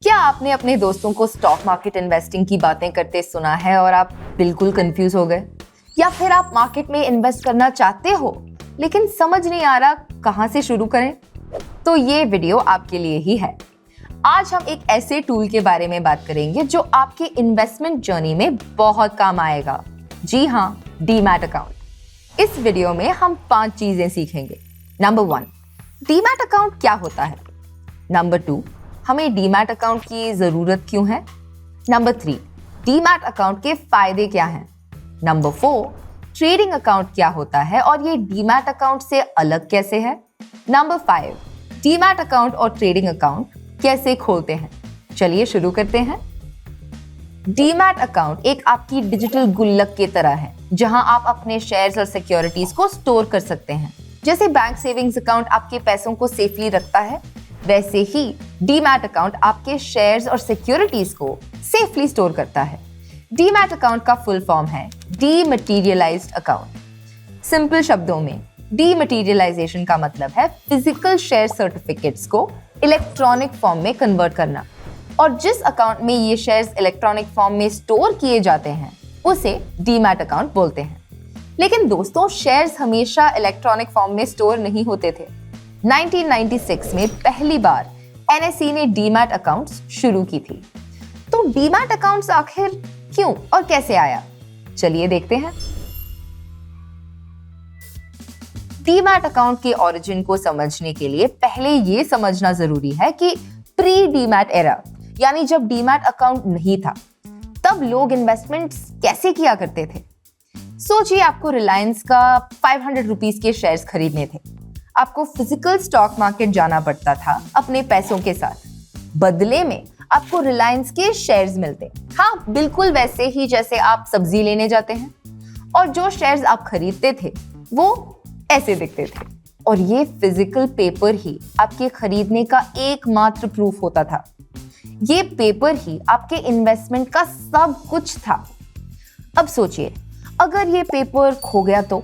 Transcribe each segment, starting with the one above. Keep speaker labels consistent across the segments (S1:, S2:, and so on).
S1: क्या आपने अपने दोस्तों को स्टॉक मार्केट इन्वेस्टिंग की बातें करते सुना है और आप बिल्कुल कंफ्यूज हो गए? या फिर आप मार्केट में इन्वेस्ट करना चाहते हो लेकिन समझ नहीं आ रहा कहां से शुरू करें? तो ये वीडियो आपके लिए ही है। आज हम एक ऐसे टूल के बारे में बात करेंगे जो आपके इन्वेस्टमेंट जर्नी में बहुत काम आएगा। जी हाँ, डीमैट अकाउंट। इस वीडियो में हम 5 चीजें सीखेंगे। नंबर 1, डीमैट अकाउंट क्या होता है? नंबर 2, हमें डीमैट अकाउंट की जरूरत क्यों है? नंबर 3, डीमैट अकाउंट के फायदे क्या हैं? नंबर 4, ट्रेडिंग अकाउंट क्या होता है और ये डीमैट अकाउंट से अलग कैसे है? नंबर 5, डीमैट अकाउंट और ट्रेडिंग अकाउंट कैसे खोलते हैं? चलिए शुरू करते हैं। डीमैट अकाउंट एक आपकी डिजिटल गुल्लक की तरह है जहां आप अपने शेयर्स और सिक्योरिटीज को स्टोर कर सकते हैं। जैसे बैंक सेविंग्स अकाउंट आपके पैसों को सेफली रखता है, वैसे ही डीमैट अकाउंट आपके शेयर्स और सिक्योरिटीज को सेफली स्टोर करता है। डीमैट अकाउंट का फुल फॉर्म है डीमैटेरियलाइज्ड अकाउंट। सिंपल शब्दों में डीमैटेरियलाइजेशन का मतलब है फिजिकल शेयर सर्टिफिकेट्स को इलेक्ट्रॉनिक फॉर्म में कन्वर्ट करना, और जिस अकाउंट में ये शेयर्स इलेक्ट्रॉनिक फॉर्म में स्टोर किए जाते हैं उसे डीमैट अकाउंट बोलते हैं। लेकिन दोस्तों, शेयर्स हमेशा इलेक्ट्रॉनिक फॉर्म में स्टोर नहीं होते थे। 1996 में पहली बार एनएसई ने डीमैट अकाउंट्स शुरू की थी। तो डीमैट अकाउंट्स आखिर क्यों और कैसे आया? चलिए देखते हैं। डीमैट अकाउंट के ओरिजिन को समझने के लिए पहले ये समझना जरूरी है कि प्री डीमैट एरा, यानी जब डीमैट अकाउंट नहीं था, तब लोग इन्वेस्टमेंट्स कैसे किया करते थे। सोचिए, आपको रिलायंस का 500 रुपीस के शेयर्स खरीदने थे। आपको फिजिकल स्टॉक मार्केट जाना पड़ता था अपने पैसों के साथ। बदले में आपको रिलायंस के शेयर्स मिलते। हाँ, बिल्कुल वैसे ही जैसे आप सब्जी लेने जाते हैं। और जो शेयर्स आप खरीदते थे वो ऐसे दिखते थे, और ये फिजिकल पेपर ही आपके खरीदने का एकमात्र प्रूफ होता था। ये पेपर ही आपके इन्वेस्टमेंट का सब कुछ था। अब सोचिए, अगर ये पेपर खो गया तो,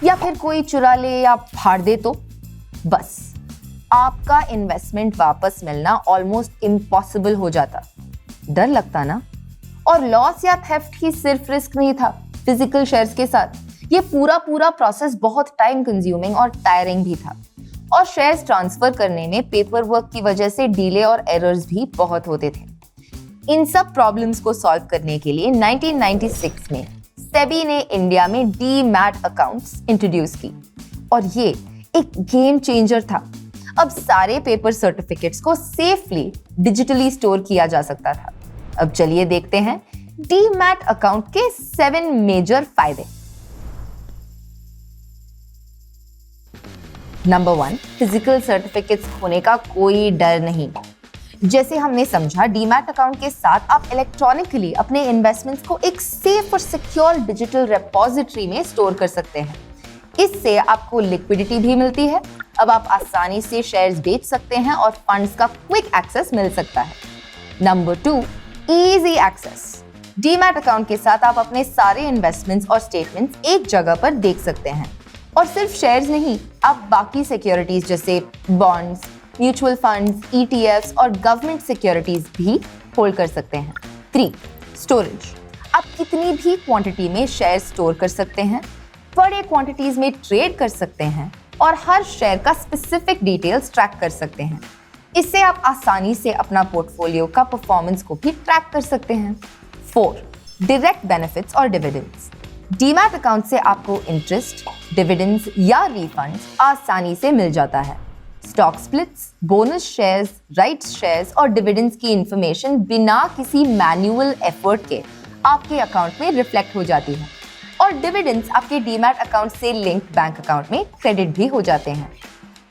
S1: या फिर कोई चुरा ले या फाड़ दे तो बस आपका इन्वेस्टमेंट वापस मिलना ऑलमोस्ट इम्पॉसिबल हो जाता। डर लगता ना? और लॉस या थेफ्ट ही सिर्फ रिस्क नहीं था फिजिकल शेयर्स के साथ, ये पूरा प्रोसेस बहुत टाइम कंज्यूमिंग और टायरिंग भी था। और शेयर्स ट्रांसफर करने में पेपर वर्क की वजह से डिले और एरर्स भी बहुत होते थे। इन सब प्रॉब्लम्स को सॉल्व करने के लिए 1996 में सेबी ने इंडिया में डीमैट अकाउंट्स इंट्रोड्यूस की, और ये एक गेम चेंजर था। अब सारे पेपर सर्टिफिकेट्स को सेफली डिजिटली स्टोर किया जा सकता था। अब चलिए देखते हैं डीमैट अकाउंट के 7 मेजर फायदे। नंबर 1, फिजिकल सर्टिफिकेट्स खोने का कोई डर नहीं। जैसे हमने समझा, डीमैट अकाउंट के साथ आप इलेक्ट्रॉनिकली अपने इन्वेस्टमेंट्स को एक सेफ और सिक्योर डिजिटल रिपोजिटरी में स्टोर कर सकते हैं। इससे आपको लिक्विडिटी भी मिलती है। अब आप आसानी से शेयर्स बेच सकते हैं और फंड्स का क्विक एक्सेस मिल सकता है। Number 2, easy access. Demat account के साथ आप अपने सारे इन्वेस्टमेंट्स और स्टेटमेंट्स एक जगह पर देख सकते हैं। और सिर्फ शेयर्स नहीं, आप बाकी सिक्योरिटीज जैसे बॉन्ड्स, म्यूचुअल फंड्स, ETFs और गवर्नमेंट सिक्योरिटीज भी होल्ड कर सकते हैं। 3, स्टोरेज। आप कितनी भी क्वांटिटी में शेयर स्टोर कर सकते हैं, बड़े क्वांटिटीज में ट्रेड कर सकते हैं और हर शेयर का स्पेसिफिक डिटेल्स ट्रैक कर सकते हैं। इससे आप आसानी से अपना पोर्टफोलियो का परफॉर्मेंस को भी ट्रैक कर सकते हैं। 4, डायरेक्ट बेनिफिट्स और डिविडेंड्स। डीमैट अकाउंट से आपको इंटरेस्ट, डिविडेंड्स या रिफंड्स आसानी से मिल जाता है। Stock splits, bonus shares, rights shares और डिविडेंड्स की इंफॉर्मेशन बिना किसी मैन्युअल एफर्ट के आपके अकाउंट में रिफ्लेक्ट हो जाती है, और डिविडेंड्स आपके डीमैट अकाउंट से लिंक्ड बैंक अकाउंट में क्रेडिट भी हो जाते हैं।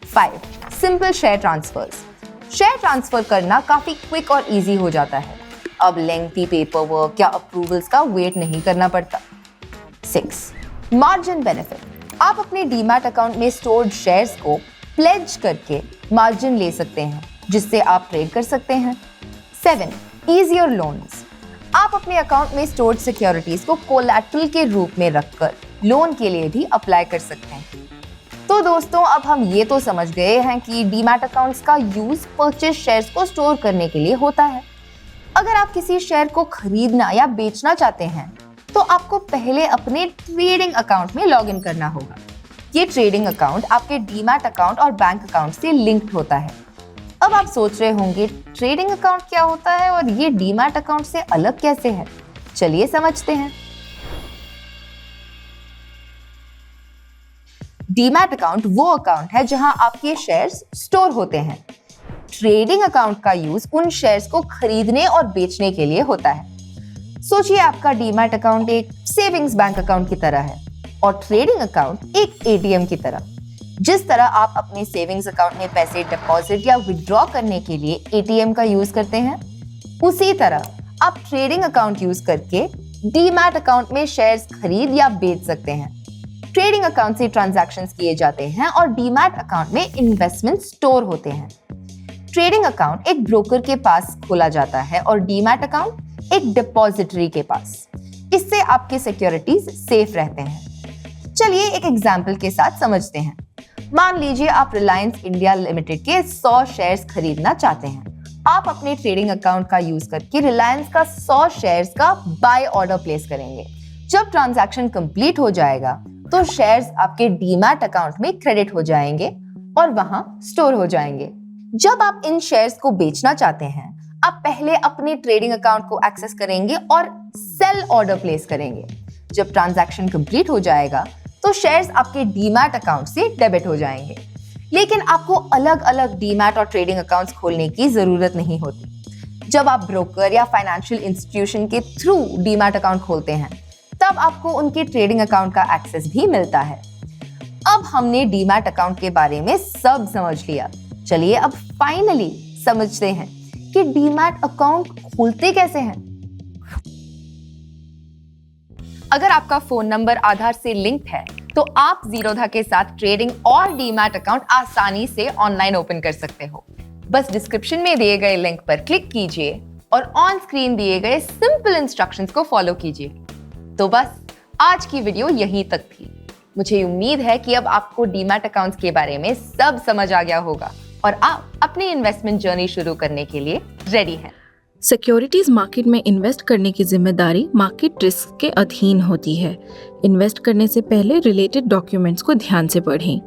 S1: 5, simple share transfers. Share transfer करना काफी क्विक और इजी हो जाता है। अब लेंथी पेपर वर्क या अप्रूवल्स का वेट नहीं करना पड़ता। 6, मार्जिन बेनिफिट। आप अपने डीमैट अकाउंट में स्टोर्ड शेयर्स को प्लेज करके मार्जिन ले सकते हैं, जिससे आप ट्रेड कर सकते हैं। 7, ईजियर लोन्स। आप अपने अकाउंट में स्टोर्ड सिक्योरिटीज को कोलैटरल के रूप में रखकर लोन के लिए भी अप्लाई कर सकते हैं। तो दोस्तों, अब हम ये तो समझ गए हैं कि डीमैट अकाउंट्स का यूज परचेज शेयर्स को स्टोर करने के लिए होता है। अगर आप किसी शेयर को खरीदना या बेचना चाहते हैं तो आपको पहले अपने ट्रेडिंग अकाउंट में लॉग इन करना होगा। ये ट्रेडिंग अकाउंट आपके डीमैट अकाउंट और बैंक अकाउंट से लिंक्ड होता है। अब आप सोच रहे होंगे ट्रेडिंग अकाउंट क्या होता है और ये डीमैट अकाउंट से अलग कैसे है? चलिए समझते हैं। डीमैट अकाउंट वो अकाउंट है जहां आपके शेयर्स स्टोर होते हैं। ट्रेडिंग अकाउंट का यूज उन शेयर्स को खरीदने और बेचने के लिए होता है। सोचिए आपका डीमैट अकाउंट एक सेविंग्स बैंक अकाउंट की तरह है और ट्रेडिंग अकाउंट एक एटीएम की तरह। जिस तरह आप अपने सेविंग्स अकाउंट में पैसे डिपॉजिट या विड्रॉ करने के लिए एटीएम का यूज करते हैं, उसी तरह आप ट्रेडिंग अकाउंट यूज करके डीमैट अकाउंट में शेयर्स खरीद या बेच सकते हैं। ट्रेडिंग अकाउंट से ट्रांजैक्शंस किए जाते हैं और डीमैट अकाउंट में इन्वेस्टमेंट स्टोर होते हैं। ट्रेडिंग अकाउंट एक ब्रोकर के पास खोला जाता है और डीमैट अकाउंट एक डिपॉजिटरी के पास। इससे आपके सिक्योरिटीज सेफ रहते हैं। चलिए एक एग्जांपल के साथ समझते हैं। मान लीजिए आप रिलायंस इंडिया लिमिटेड के 100 शेयर्स खरीदना चाहते हैं। आप अपने ट्रेडिंग अकाउंट का यूज करके रिलायंस का 100 शेयर्स का बाय ऑर्डर प्लेस करेंगे। जब ट्रांजैक्शन कंप्लीट हो जाएगा तो शेयर्स आपके डीमैट अकाउंट में क्रेडिट हो जाएंगे और वहां स्टोर हो जाएंगे। जब आप इन शेयर्स को बेचना चाहते हैं, आप पहले अपने ट्रेडिंग अकाउंट को एक्सेस करेंगे और सेल ऑर्डर प्लेस करेंगे। जब ट्रांजैक्शन कंप्लीट हो जाएगा तो शेयर्स आपके डीमैट अकाउंट से डेबिट हो जाएंगे। लेकिन आपको अलग अलग डीमैट और ट्रेडिंग अकाउंट्स खोलने की जरूरत नहीं होती। जब आप ब्रोकर या फाइनेंशियल इंस्टीट्यूशन के थ्रू डीमैट अकाउंट खोलते हैं, तब आपको उनके ट्रेडिंग अकाउंट का एक्सेस भी मिलता है। अब हमने डीमैट अकाउंट के बारे में सब समझ लिया। चलिए अब फाइनली समझते हैं कि डीमैट अकाउंट खोलते कैसे हैं। अगर आपका फोन नंबर आधार से लिंक्ड है तो आप ज़ीरोधा के साथ ट्रेडिंग और डीमैट अकाउंट आसानी से ऑनलाइन ओपन कर सकते हो। बस डिस्क्रिप्शन में दिए गए लिंक पर क्लिक कीजिए और ऑन स्क्रीन दिए गए सिंपल इंस्ट्रक्शंस को फॉलो कीजिए। तो बस आज की वीडियो यहीं तक थी। मुझे उम्मीद है कि अब आपको डीमैट अकाउंट्स के बारे में सब समझ आ गया होगा और आप अपनी इन्वेस्टमेंट जर्नी शुरू करने के लिए रेडी हैं।
S2: सिक्योरिटीज मार्केट में इन्वेस्ट करने की जिम्मेदारी मार्केट रिस्क के अधीन होती है। इन्वेस्ट करने से पहले रिलेटेड डॉक्यूमेंट्स को ध्यान से पढ़ें।